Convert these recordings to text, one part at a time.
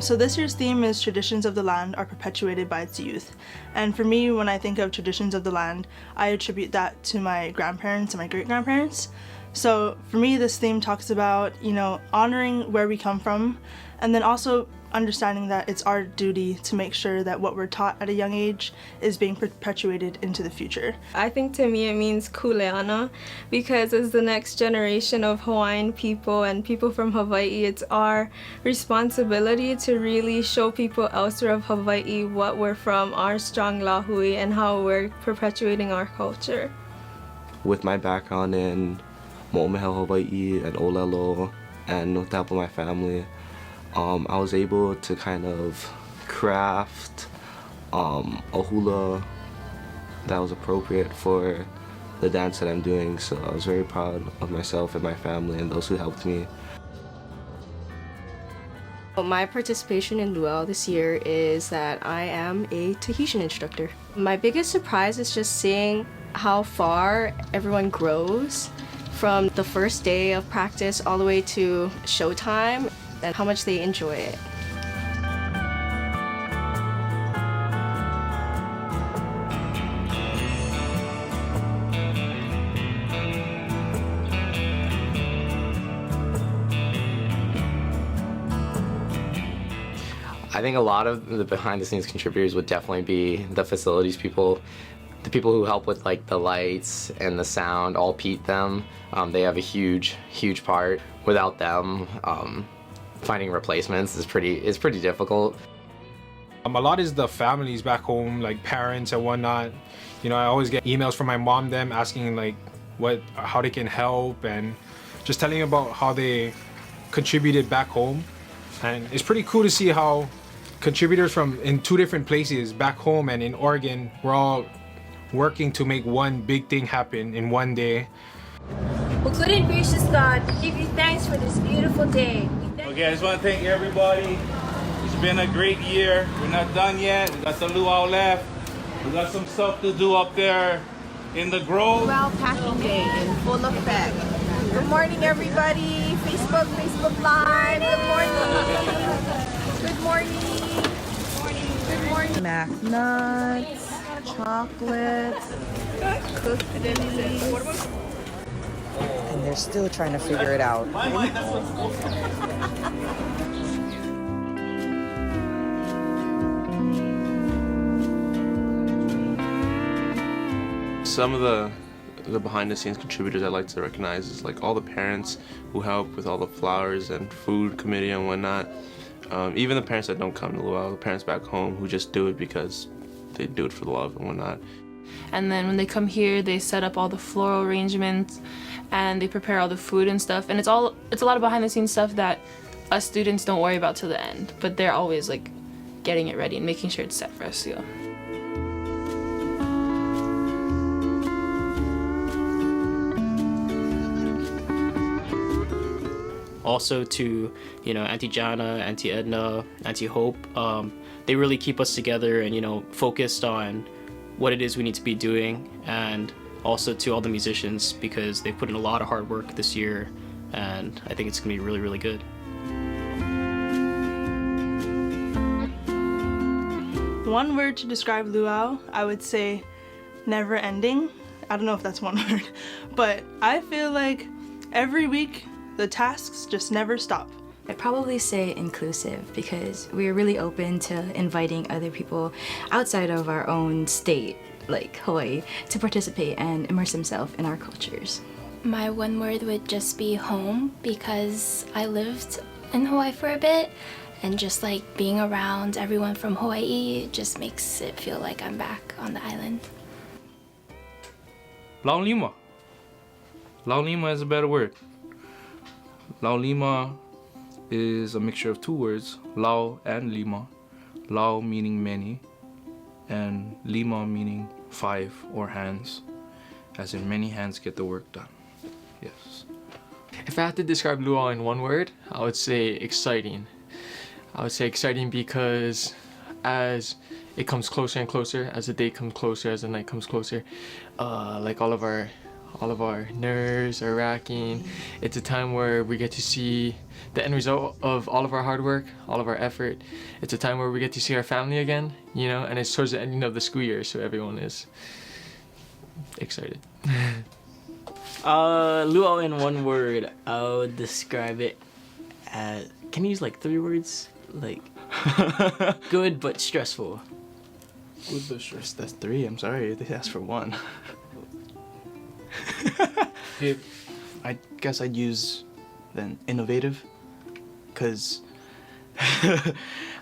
So this year's theme is Traditions of the Land are perpetuated by its youth. And for me, when I think of traditions of the land, I attribute that to my grandparents and my great-grandparents. So for me, this theme talks about, honoring where we come from, and then also understanding that it's our duty to make sure that what we're taught at a young age is being perpetuated into the future. I think to me it means kuleana, because as the next generation of Hawaiian people and people from Hawaii, it's our responsibility to really show people elsewhere of Hawaii what we're from, our strong lahui, and how we're perpetuating our culture. With my background in Mo'omehau, Hawaii, and Olelo, and with the help of my family, I was able to kind of craft a hula that was appropriate for the dance that I'm doing. So I was very proud of myself and my family and those who helped me. My participation in luau this year is that I am a Tahitian instructor. My biggest surprise is just seeing how far everyone grows from the first day of practice all the way to showtime, and how much they enjoy it. I think a lot of the behind-the-scenes contributors would definitely be the facilities people, the people who help with like the lights and the sound. All Pete them. They have a huge part. Without them, finding replacements is pretty difficult. A lot is the families back home, like parents and whatnot. I always get emails from my mom, them asking like how they can help, and just telling about how they contributed back home. And it's pretty cool to see how contributors from in two different places, back home and in Oregon, we're all working to make one big thing happen in one day. Well, good and gracious God, we give you thanks for this beautiful day. Okay, I just want to thank everybody. It's been a great year. We're not done yet. We got the luau left. We got some stuff to do up there in the grove. Luau packing day in full effect. Good morning, everybody. Facebook Live. Good morning. Good morning. Mac nuts, chocolates, cookies. And they're still trying to figure it out. Some of the behind-the-scenes contributors I'd like to recognize is like all the parents who help with all the flowers and food committee and whatnot. Even the parents that don't come to luau, the parents back home who just do it because they do it for the love and whatnot. And then when they come here, they set up all the floral arrangements and they prepare all the food and stuff. And it's a lot of behind-the-scenes stuff that us students don't worry about till the end, but they're always like getting it ready and making sure it's set for us to go. Also to, Auntie Jana, Auntie Edna, Auntie Hope, they really keep us together and, focused on what it is we need to be doing, and also to all the musicians because they put in a lot of hard work this year, and I think it's gonna be really, really good. One word to describe luau, I would say never ending. I don't know if that's one word, but I feel like every week the tasks just never stop. I'd probably say inclusive because we're really open to inviting other people outside of our own state, like Hawaii, to participate and immerse themselves in our cultures. My one word would just be home, because I lived in Hawaii for a bit, and just like being around everyone from Hawaii just makes it feel like I'm back on the island. Laulima. Laulima is a better word. Laulima is a mixture of two words, lau and lima. Lau meaning many, and lima meaning 5 or hands, as in many hands get the work done. Yes. If I had to describe luau in one word, I would say exciting. I would say exciting because as it comes closer and closer, as the day comes closer, as the night comes closer, like all of our all of our nerves are racking. It's a time where we get to see the end result of all of our hard work, all of our effort. It's a time where we get to see our family again, you know, and it's towards the ending of the school year, so everyone is excited. Luau in one word, I would describe it as, can you use like 3 words? Like, good but stressful. Good but stress, that's 3, I'm sorry, they asked for 1. I guess I'd use then innovative, because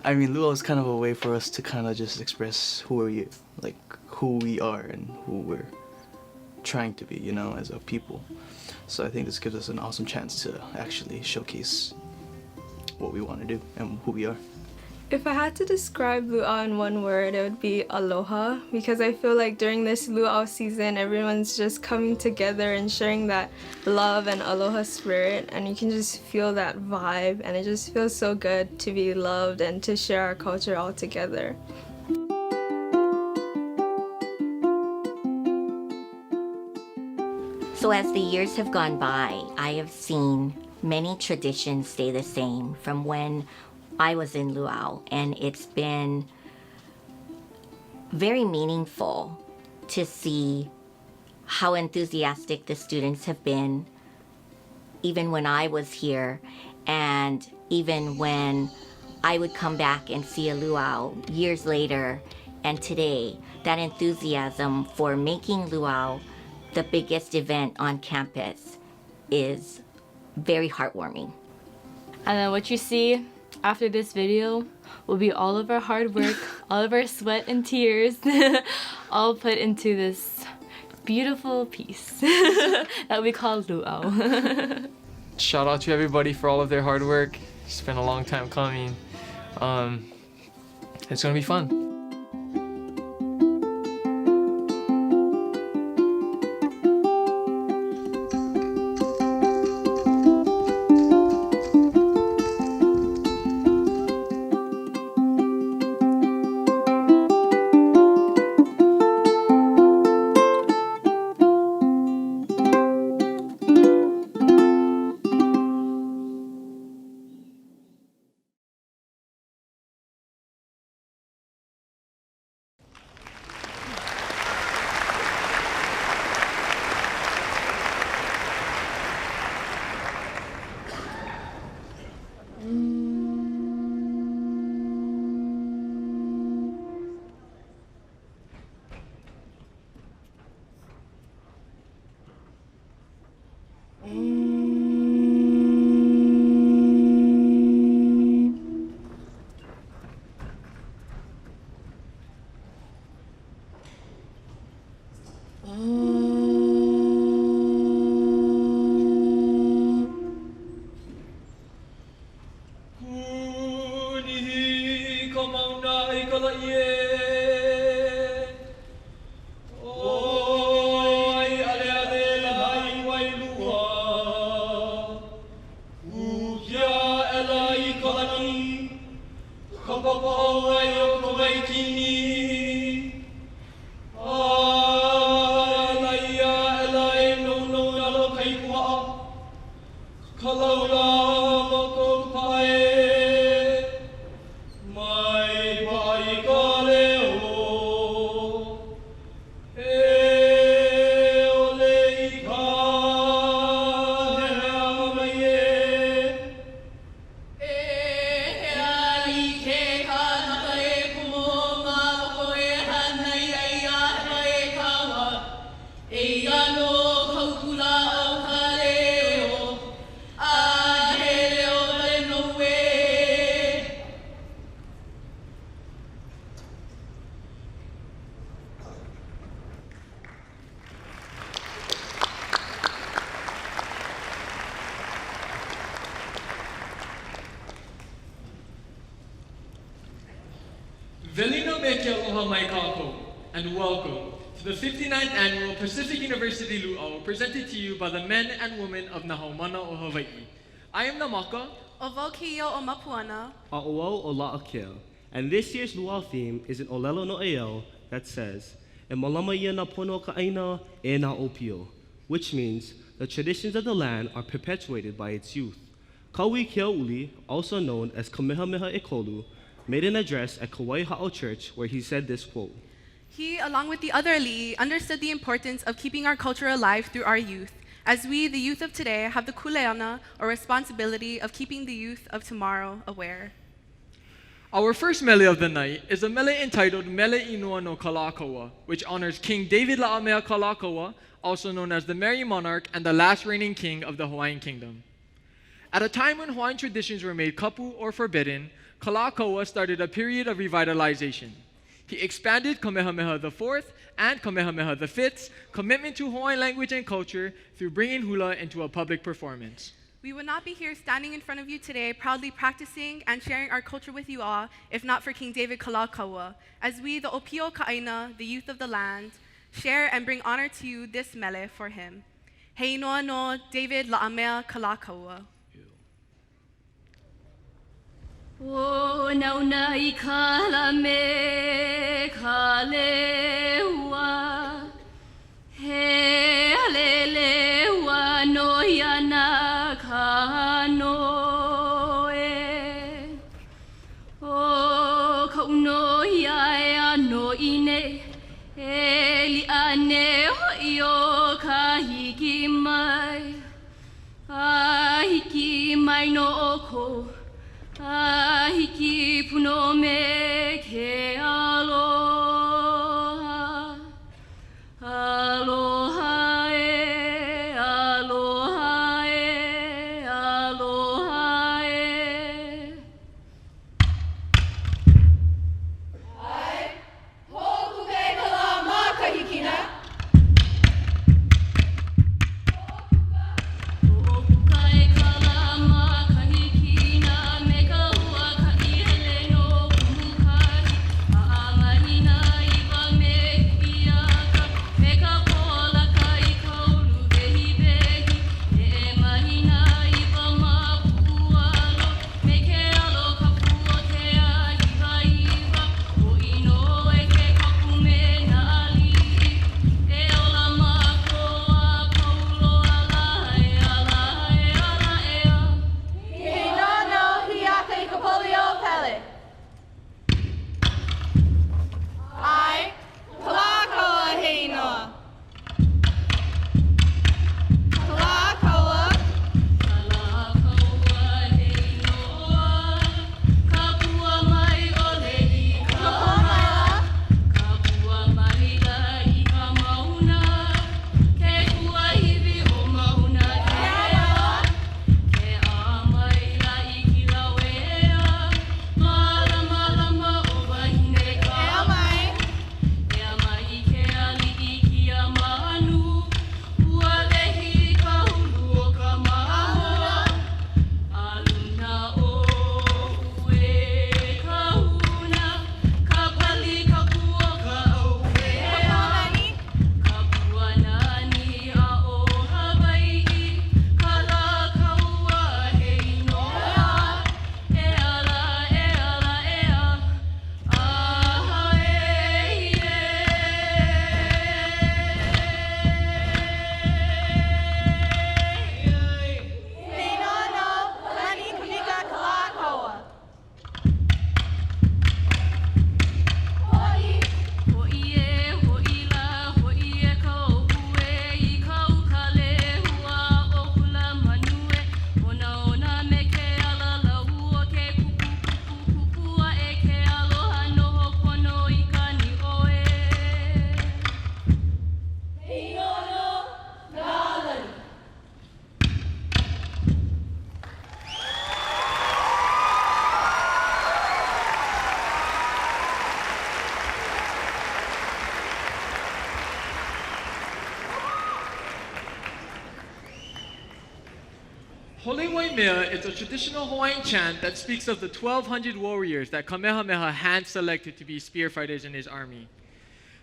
I mean luau is kind of a way for us to kind of just express who we are and who we're trying to be, you know, as a people. So I think this gives us an awesome chance to actually showcase what we want to do and who we are. If I had to describe luau in one word, it would be aloha, because I feel like during this luau season, everyone's just coming together and sharing that love and aloha spirit, and you can just feel that vibe, and it just feels so good to be loved and to share our culture all together. So as the years have gone by, I have seen many traditions stay the same from when I was in luau, and it's been very meaningful to see how enthusiastic the students have been, even when I was here, and even when I would come back and see a luau years later, and today, that enthusiasm for making luau the biggest event on campus is very heartwarming. And then what you see after this video will be all of our hard work, all of our sweat and tears, all put into this beautiful piece that we call luau. Shout out to everybody for all of their hard work. It's been a long time coming. It's gonna be fun. Velino meke aloha mai kākou, and welcome to the 59th Annual Pacific University Luau, presented to you by the men and women of Nahaumana o Hawaii. I am Namaka, o Vokio o Mapuana, A'oau o La'akea, and this year's luau theme is an olelo no eo that says, E malama ia na pono ka aina e na opio. which means the traditions of the land are perpetuated by its youth. Kaui Keauli, also known as Kamehameha Ekolu, made an address at Kauai Ha'o Church where he said this quote, He, along with the other ali'i, understood the importance of keeping our culture alive through our youth, as we, the youth of today, have the kuleana, or responsibility of keeping the youth of tomorrow aware. Our first mele of the night is a mele entitled Mele Inua no Kalakaua, which honors King David La'amea Kalakaua, also known as the Merry Monarch and the last reigning king of the Hawaiian Kingdom. At a time when Hawaiian traditions were made kapu or forbidden, Kalakaua started a period of revitalization. He expanded Kamehameha IV and Kamehameha V's commitment to Hawaiian language and culture through bringing hula into a public performance. We would not be here standing in front of you today proudly practicing and sharing our culture with you all if not for King David Kalakaua, as we, the Opio Ka'aina, the youth of the land, share and bring honor to you this mele for him. Hei noa no David La'amea Kalakaua. O nauna I kala me kaleua, he aleleua no iana kanoe. O kauno iaea no ine, e li ane hoi o kahiki mai, ahiki mai no oko. Ahiki puno me ke aloha, aloha e, aloha e, aloha e. Ai, hoku ke kala makahikina. Mea is a traditional Hawaiian chant that speaks of the 1,200 warriors that Kamehameha hand-selected to be spear fighters in his army.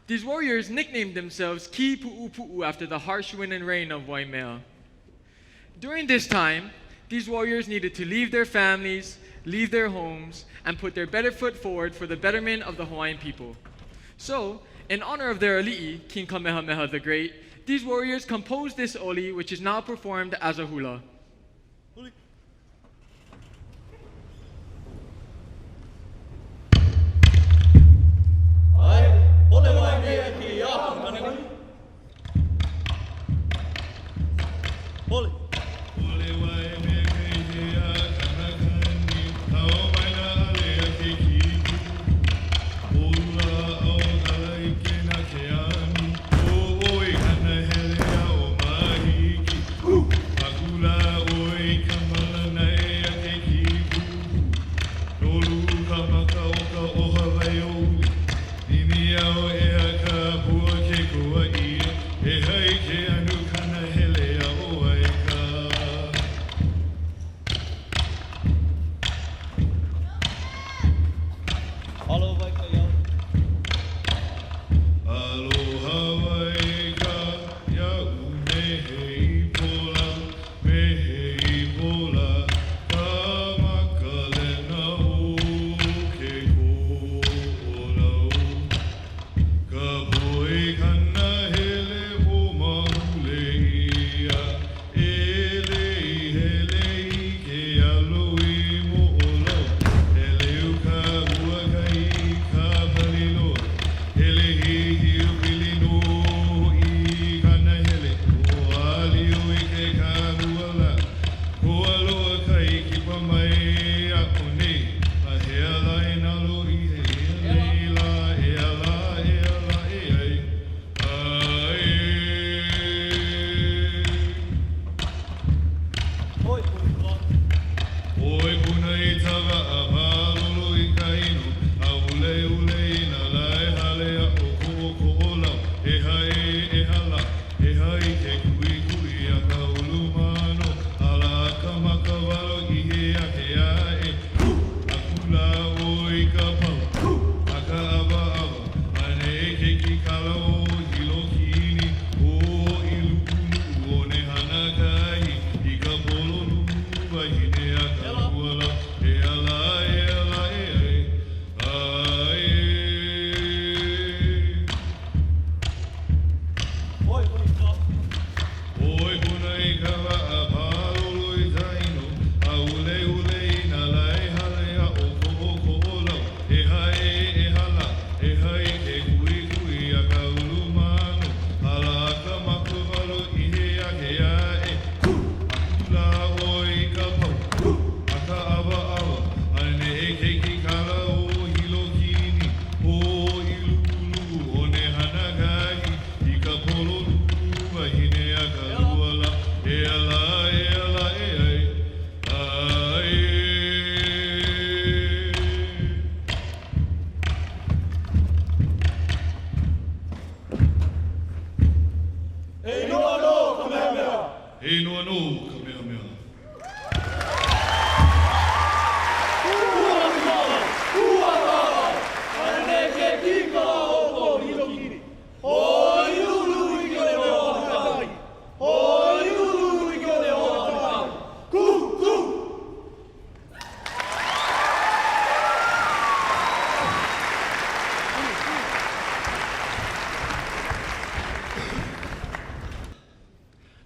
These warriors nicknamed themselves Ki Pu'upu'u after the harsh wind and rain of Waimea. During this time, these warriors needed to leave their families, leave their homes, and put their better foot forward for the betterment of the Hawaiian people. So, in honor of their ali'i, King Kamehameha the Great, These warriors composed this oli, which is now performed as a hula.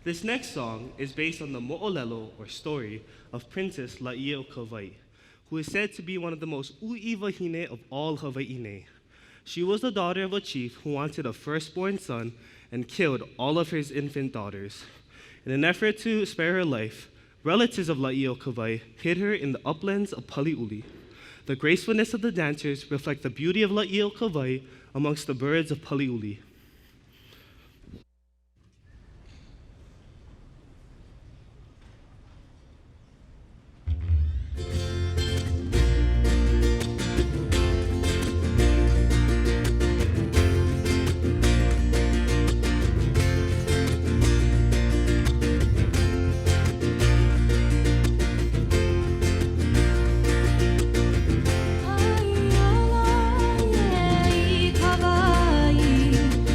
This next song is based on the mo'olelo, or story, of Princess La'i o Kauai, who is said to be one of the most u'i wahine of all Hawaiʻi. She was the daughter of a chief who wanted a firstborn son and killed all of his infant daughters. In an effort to spare her life, relatives of La'i o Kauai hid her in the uplands of Paliuli. The gracefulness of the dancers reflect the beauty of La'i o Kauai amongst the birds of Paliuli. Kawaii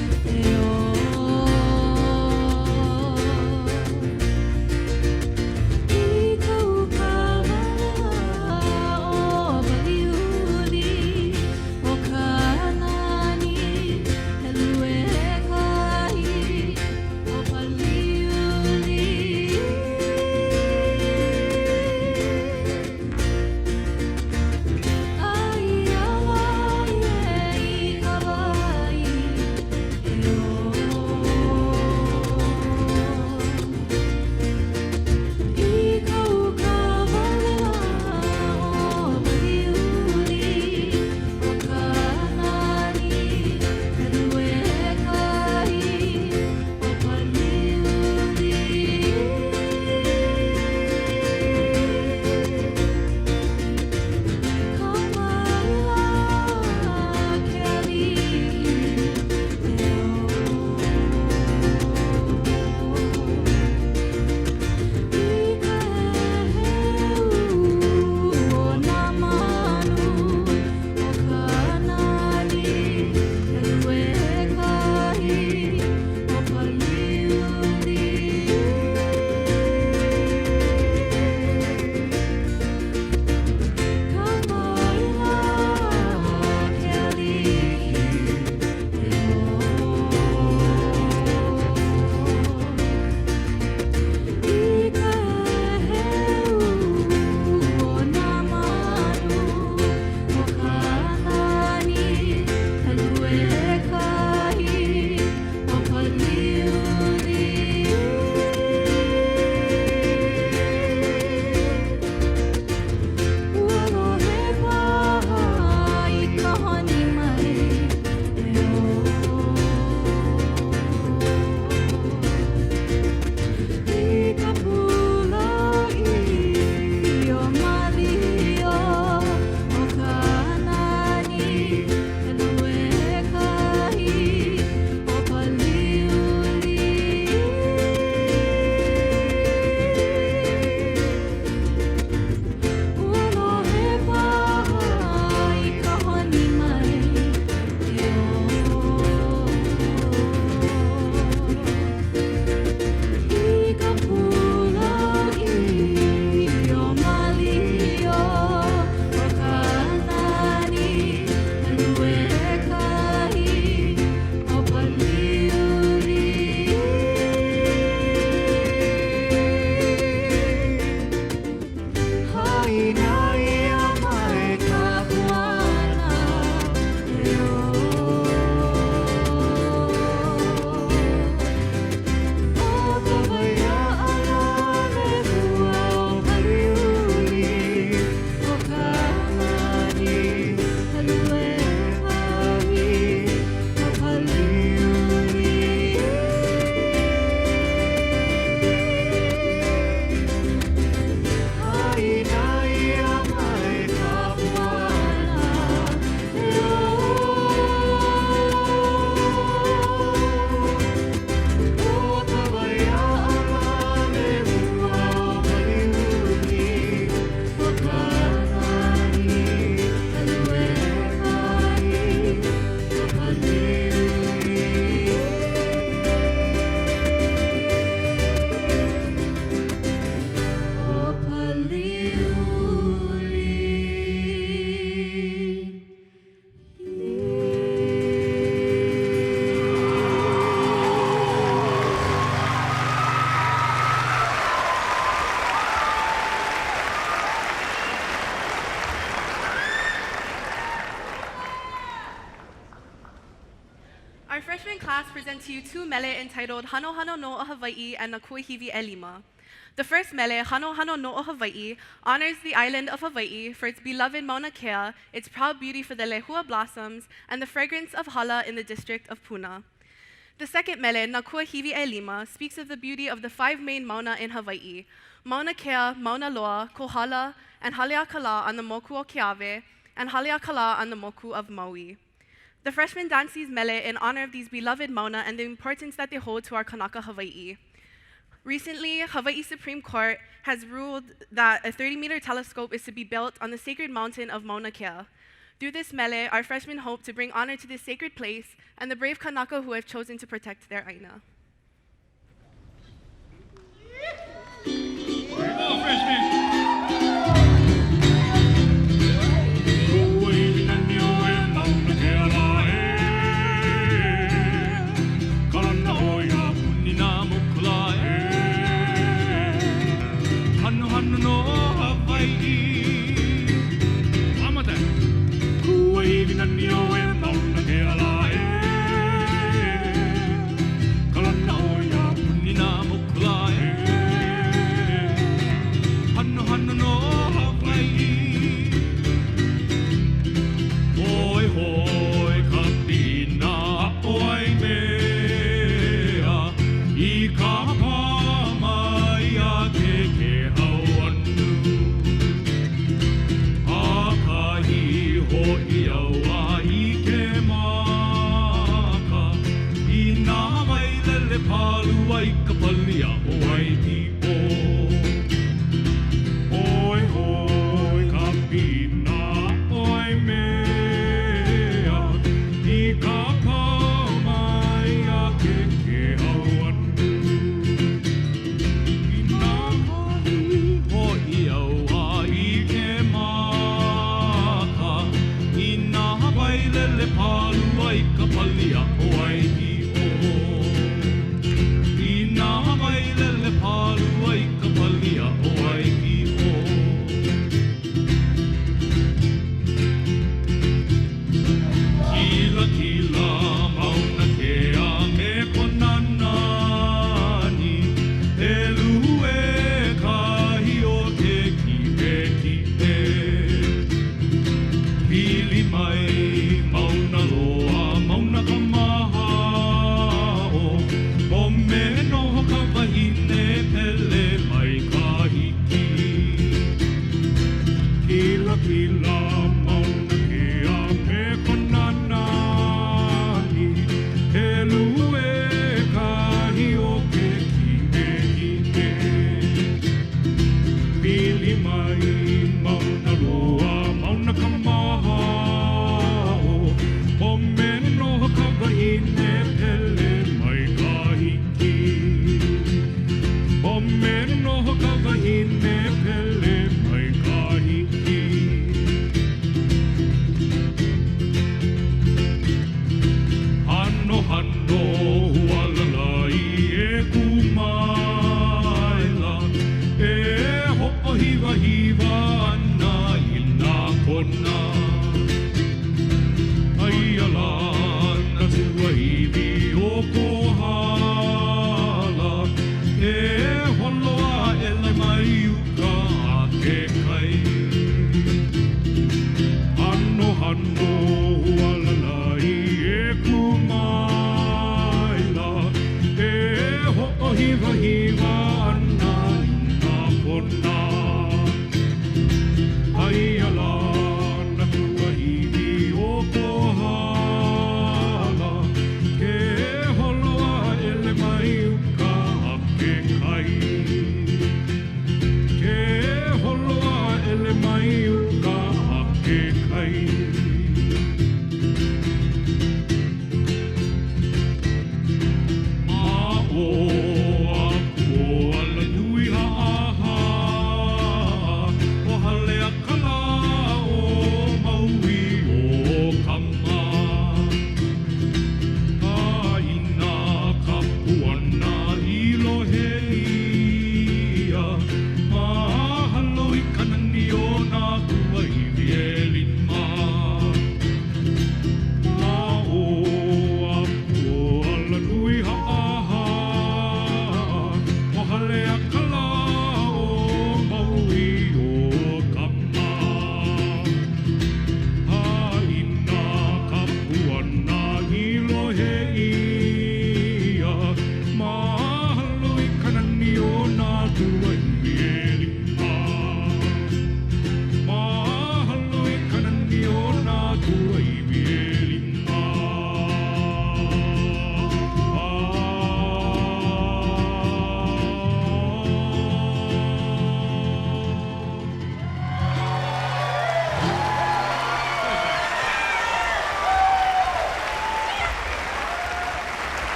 class present to you two mele entitled Hano Hano no o Hawaii and Nakua Hivi e Lima. The first mele, Hano Hano no o Hawaii, honors the island of Hawaii for its beloved Mauna Kea, its proud beauty for the lehua blossoms, and the fragrance of hala in the district of Puna. The second mele, Nakua Hivi e Lima, speaks of the beauty of the 5 main mauna in Hawaii: Mauna Kea, Mauna Loa, Kohala, and Haleakala on the moku o Keawe, and Haleakala on the moku of Maui. The freshmen dance these mele in honor of these beloved mauna and the importance that they hold to our kanaka Hawaii. Recently, Hawaii Supreme Court has ruled that a 30-meter telescope is to be built on the sacred mountain of Mauna Kea. Through this mele, our freshmen hope to bring honor to this sacred place and the brave kanaka who have chosen to protect their aina.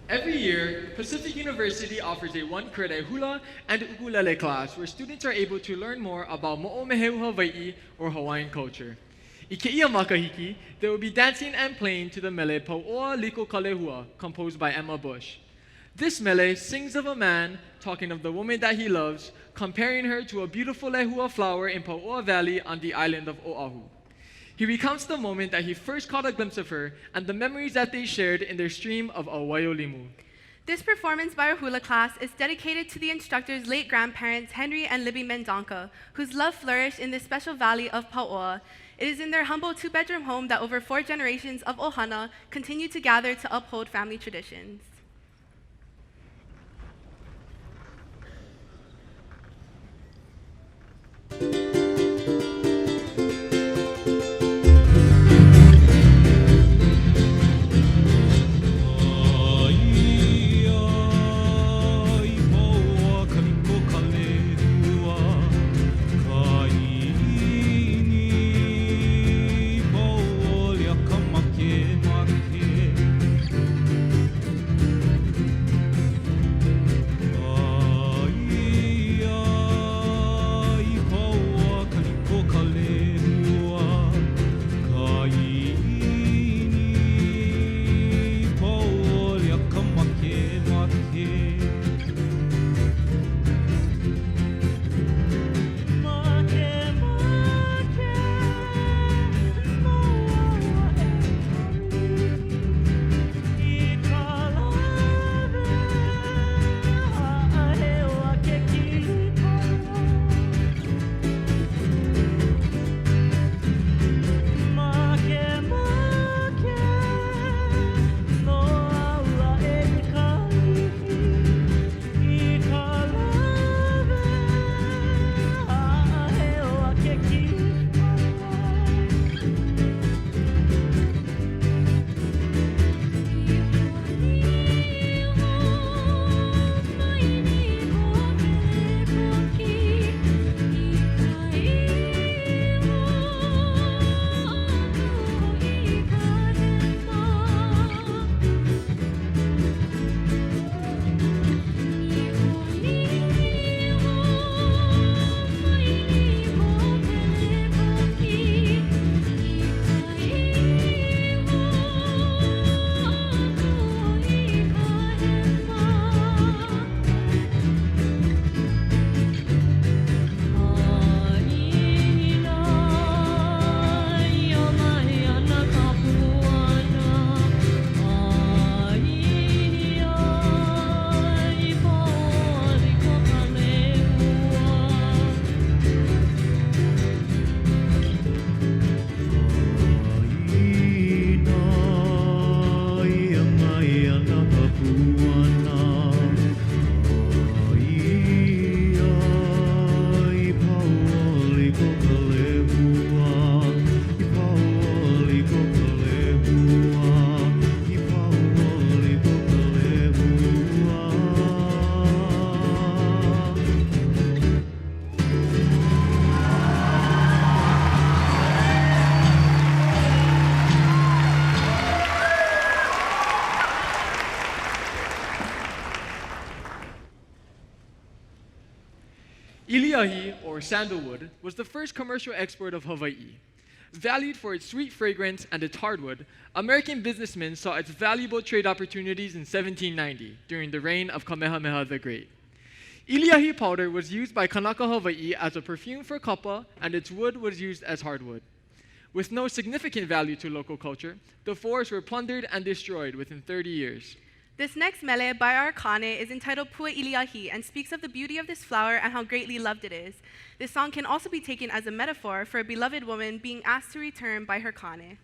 Every year, Pacific University offers a one-credit hula and ukulele class where students are able to learn more about Mo'omeheu Hawaii or Hawaiian culture. I Keia Makahiki, they will be dancing and playing to the mele Pauoa Liko Kalehua, composed by Emma Bush. This mele sings of a man talking of the woman that he loves, comparing her to a beautiful lehua flower in Pauoa Valley on the island of Oahu. He recounts the moment that he first caught a glimpse of her and the memories that they shared in their stream of Awaiolimu. This performance by our hula class is dedicated to the instructor's late grandparents, Henry and Libby Mendonca, whose love flourished in this special valley of Pauoa. It is in their humble two-bedroom home that over 4 generations of Ohana continue to gather to uphold family traditions. Iliahi, or sandalwood, was the first commercial export of Hawaii. Valued for its sweet fragrance and its hardwood, American businessmen saw its valuable trade opportunities in 1790 during the reign of Kamehameha the Great. Iliahi powder was used by Kanaka Hawaii as a perfume for kapa, and its wood was used as hardwood. With no significant value to local culture, the forests were plundered and destroyed within 30 years. This next mele by our kane is entitled Pua Iliahi and speaks of the beauty of this flower and how greatly loved it is. This song can also be taken as a metaphor for a beloved woman being asked to return by her kane.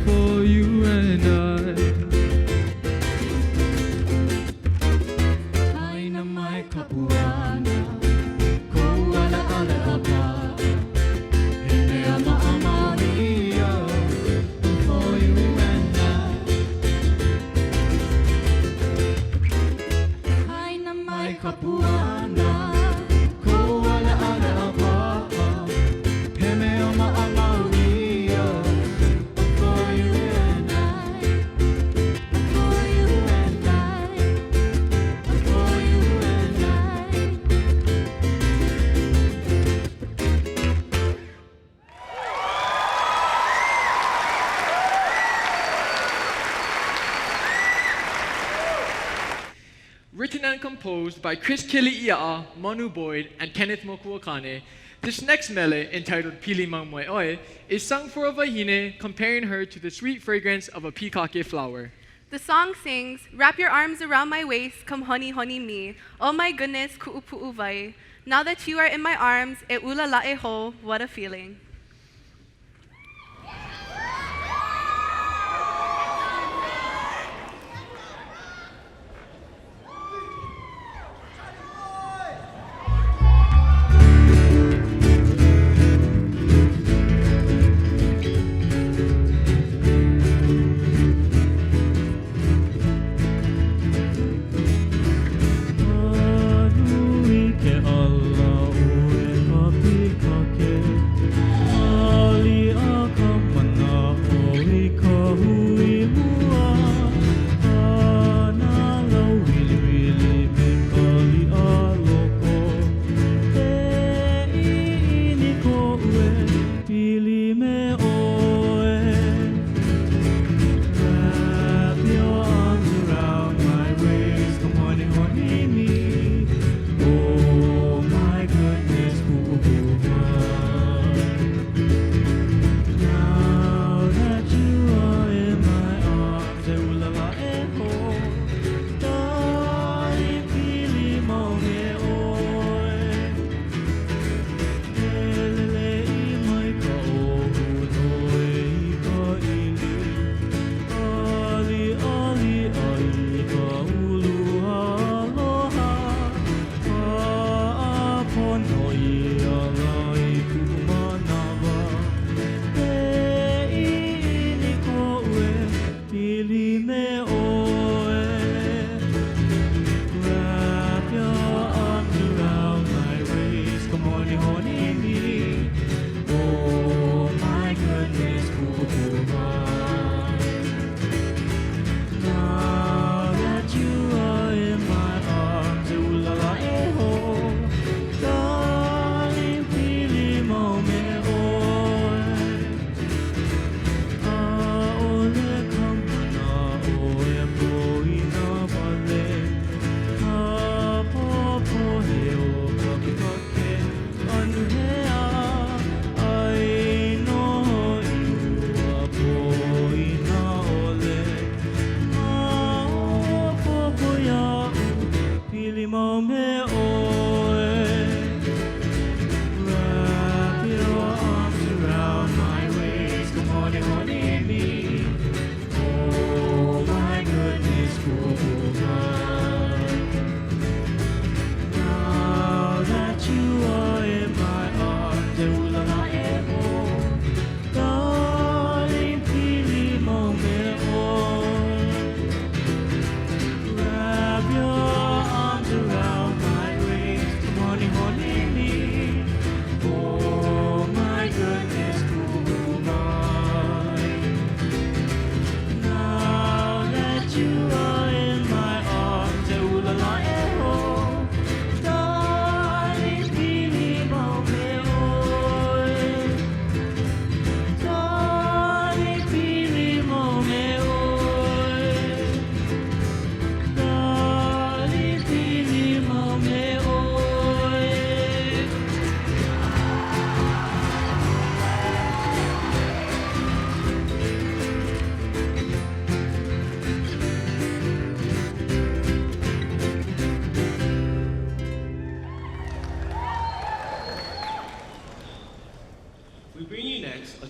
For you and I. Kapuana, ko ala ala apa, he mea ma composed by Chris Kili'ia'a, Manu Boyd, and Kenneth Mokuakane, this next mele, entitled Pilimango, is sung for a wahine, comparing her to the sweet fragrance of a pikake flower. The song sings, "Wrap your arms around my waist, come honey, honey me. Oh my goodness, ku'upu'uvai. Now that you are in my arms, e ula la'e ho, what a feeling."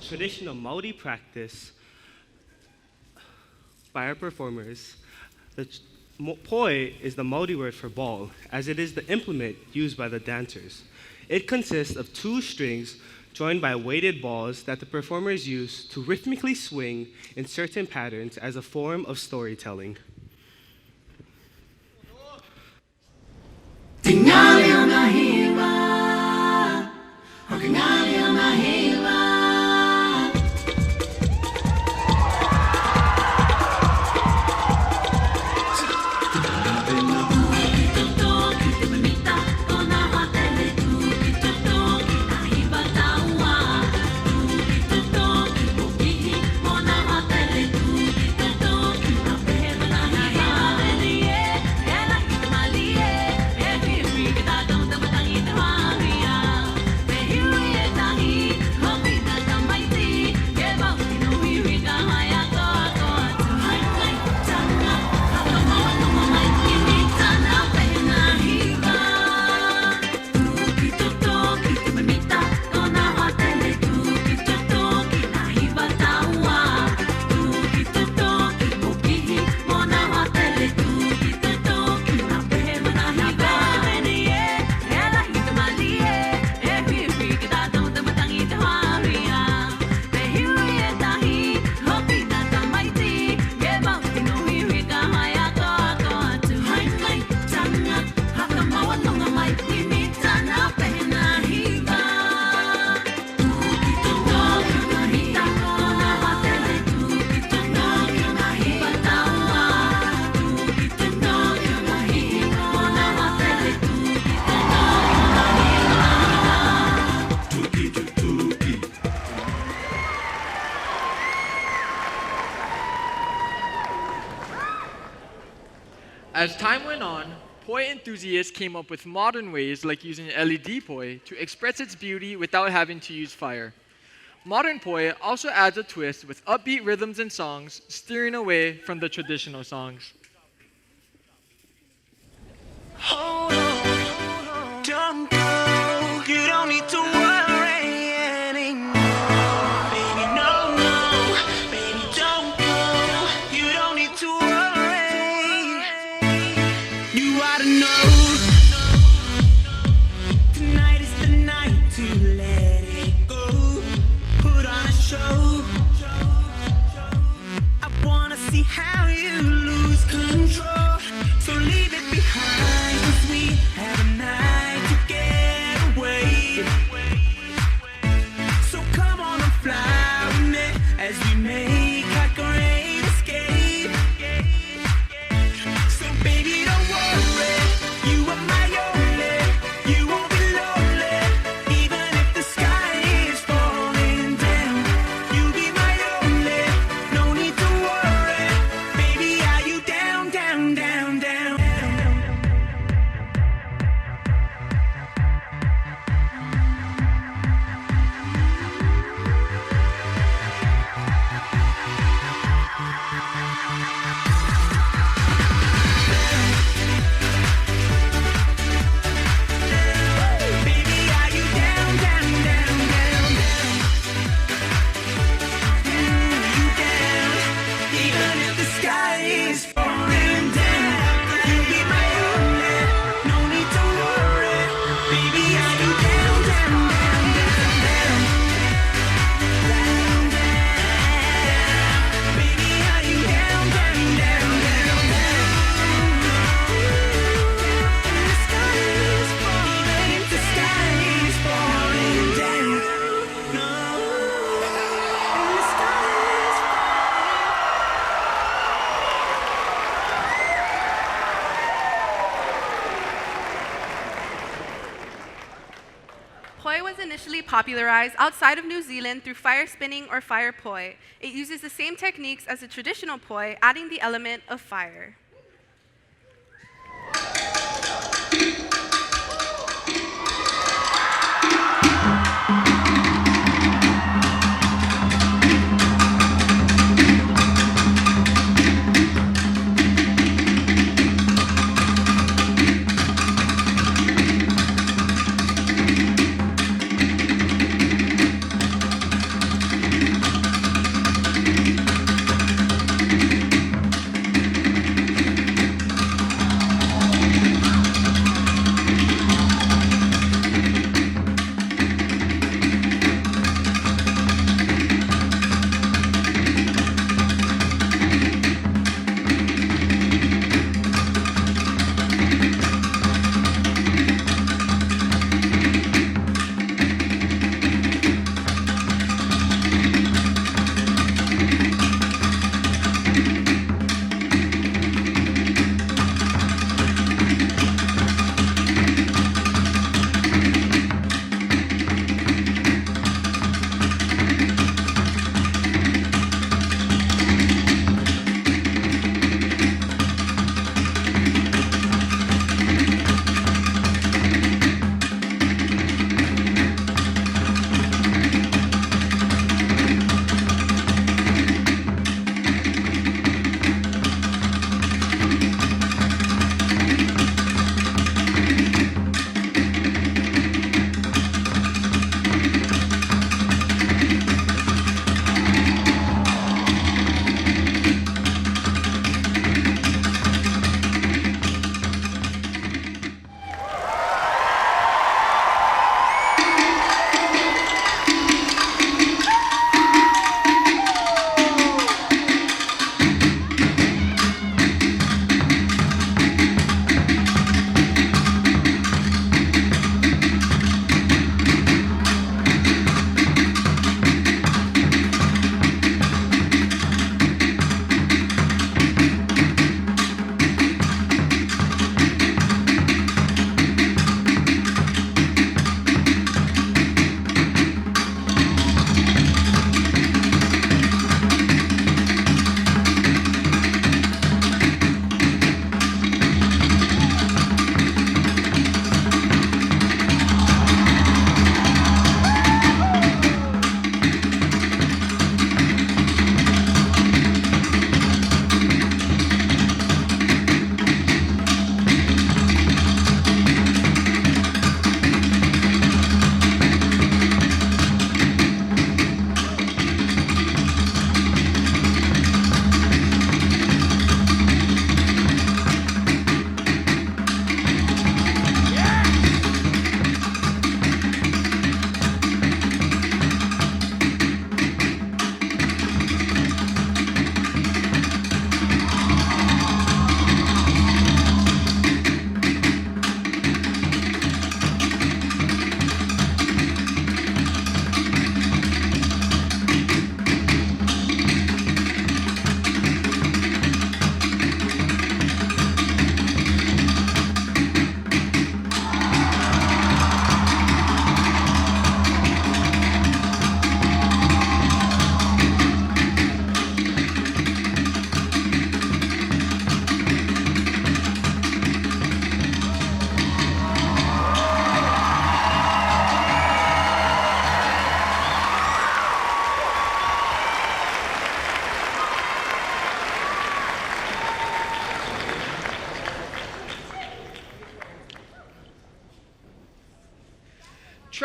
Traditional Maori practice by our performers. The poi is the Maori word for ball, as it is the implement used by the dancers. It consists of 2 strings joined by weighted balls that the performers use to rhythmically swing in certain patterns as a form of storytelling. Yeah. As time went on, poi enthusiasts came up with modern ways like using LED poi to express its beauty without having to use fire. Modern poi also adds a twist with upbeat rhythms and songs, steering away from the traditional songs. Hold on, don't go. You don't need to worry anymore. Baby, no, no. Baby, don't go. You don't need to worry. You ought to know. Tonight is the night to let it go. Put on a show. I wanna see how you lose control. So leave it behind, 'cause we have a night to get away. So come on and fly with me as we make our great escape. So baby, don't worry, you are my only. You won't be lonely, even if the sky is falling down. You'll be my only, no need to worry. Baby, are you down, down, down, down? Baby, are you down, down, down, down, down? You down, even if the sky is falling down. You'll be my only, no need to worry. Baby, are you down, down, down, down, down? Down, down. Baby, are you down, down, down, down, down? The sky is falling, even if the sky is falling down. No, the sky is Poi was initially popularized outside of New Zealand through fire spinning or fire poi. It uses the same techniques as the traditional poi, adding the element of fire.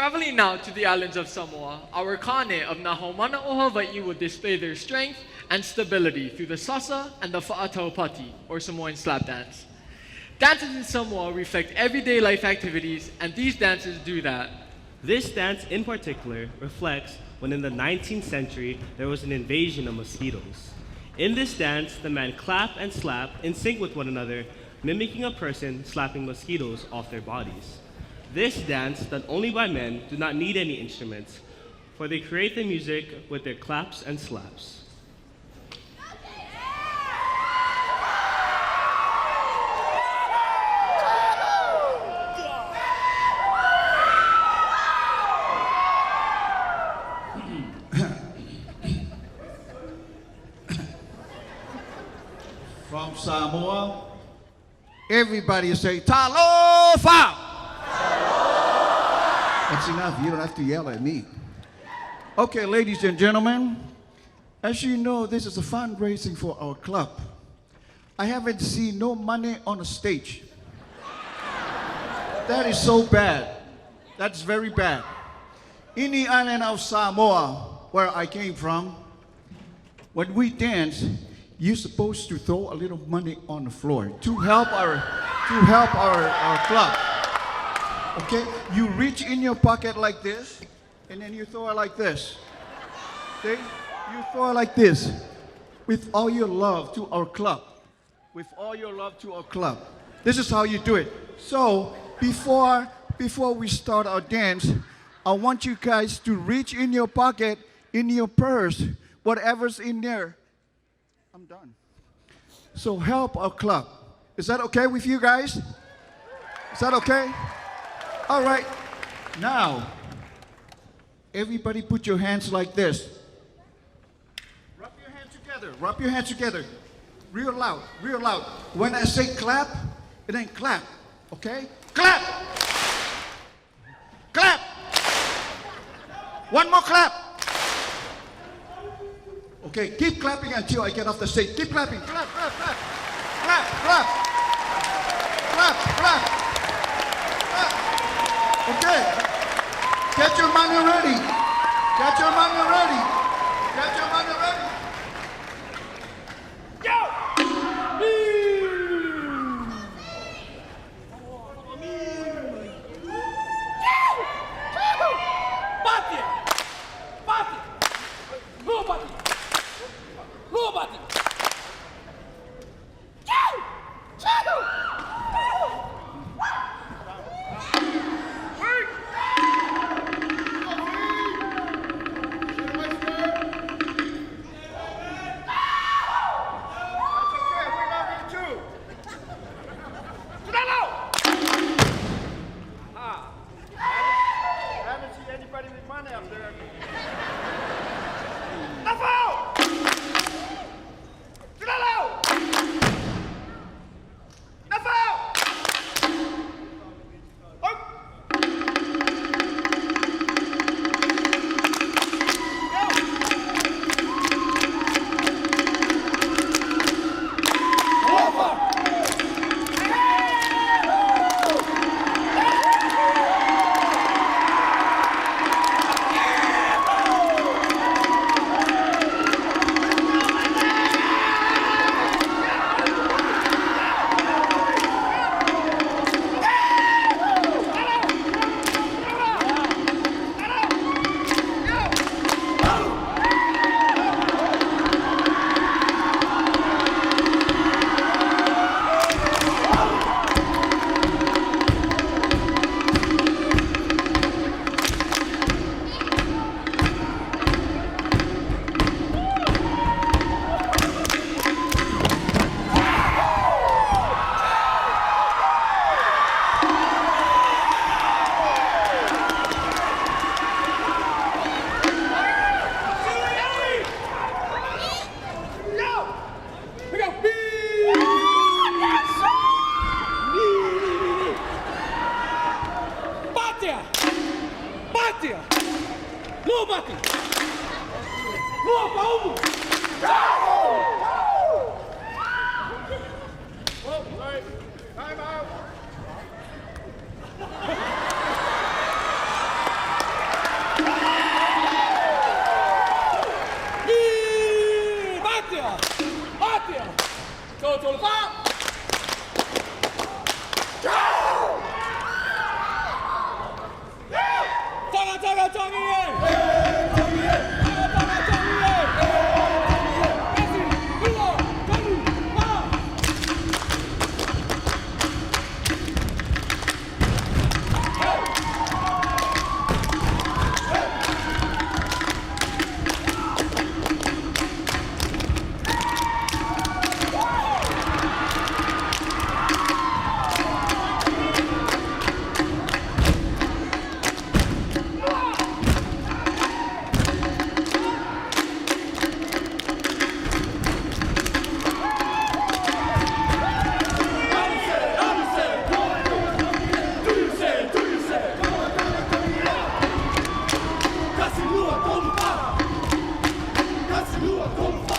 Traveling now to the islands of Samoa, our kane of Nahaumana o Hawaii will display their strength and stability through the sasa and the fa'ataupati, or Samoan slap dance. Dances in Samoa reflect everyday life activities, and these dances do that. This dance in particular reflects when in the 19th century there was an invasion of mosquitoes. In this dance, the men clap and slap in sync with one another, mimicking a person slapping mosquitoes off their bodies. This dance, done only by men, do not need any instruments, for they create the music with their claps and slaps. From Samoa, everybody say talofa. That's enough. You don't have to yell at me. Okay, ladies and gentlemen, as you know, this is a fundraising for our club. I haven't seen no money on the stage. That is so bad. That's very bad. In the island of Samoa, where I came from, when we dance, you're supposed to throw a little money on the floor to help our club. Okay? You reach in your pocket like this, and then you throw it like this. Okay? You throw it like this with all your love to our club. With all your love to our club. This is how you do it. So, before we start our dance, I want you guys to reach in your pocket, in your purse, whatever's in there. I'm done. So help our club. Is that okay with you guys? Is that okay? All right. Now, everybody put your hands like this. Rub your hands together. Rub your hands together. Real loud, real loud. When I say clap, and then clap. Okay? Clap! Clap! One more clap. Okay, keep clapping until I get off the stage. Keep clapping. Clap, clap, clap. Clap, clap. Clap, clap. Clap. Okay. Get your money ready. Get your money ready. Get your money ready. Go! Bate! Bate! Lua bate! Lua bate! Kompa. That's Lua Kompa.